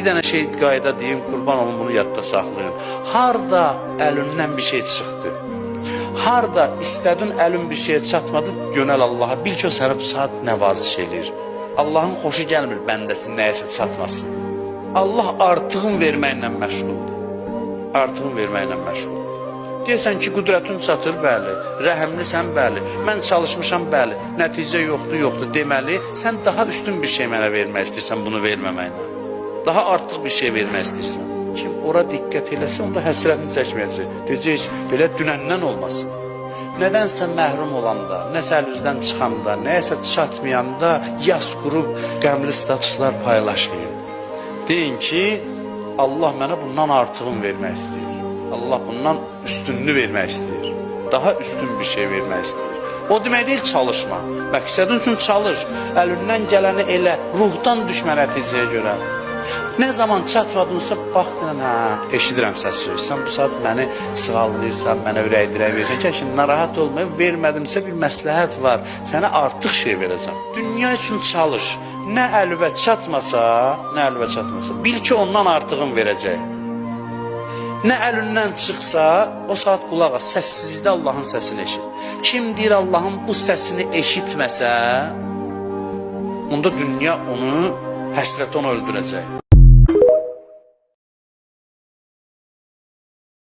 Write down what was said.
Bir dənə şey qayda deyim, qurban olun, bunu yadda saxlayın. Harda əlindən bir şey çıxdı, harda istədin əlin bir şeye çatmadı, yönəl Allaha. Bil ki, o sənə bu saat nəvaziş eləyir. Allahın xoşu gəlmir bəndəsin nəyəsə çatmasın. Allah artığın verməklə məşğuldur. Artığın verməklə məşğuldur. Deyirsən ki, qüdrətin çatır, bəli. Rəhəmlisən, bəli. Mən çalışmışam, bəli. Nəticə yoxdur. Deməli, sən daha üstün bir şey mənə vermək istəyirsən, bunu verməməklə. Daha artıq bir şey vermək istəyirsən. Kim ora diqqət eləsə, onda həsrətini çəkməyəcək. Deyəcək, belə dünəndən olmasın. Nədənsə məhrum olanda, nəsə əlüzdən çıxanda, nəyəsə çatmayanda yas qurub qəmli statuslar paylaşmayın. Deyin ki, Allah mənə bundan artığını vermək istəyir. Allah bundan üstünlüğü vermək istəyir. Daha üstün bir şey vermək istəyir. O demək deyil çalışma. Məqsədin üçün çalış. Əlindən gələni elə, ruhdan düşmə nəticəyə görə. Ne zaman çatmadınsa baxdın, eşidirəm səsi. Sən bu saat məni sığallayırsan, mənə ürək dirək verəcəksən. Şimdi narahat olmayıb, vermədimsə bir məsləhət var. Sənə artıq şey verəcəm. Dünya üçün çalış. Nə əlüvə çatmasa, bil ki, ondan artığın verəcək. Nə əlindən çıxsa, o saat qulaq as, səssizlikdə Allahın səsini eşit. Kim deyir Allahın bu səsini eşitməsə, onda dünya onu, həsrət onu öldürəcək.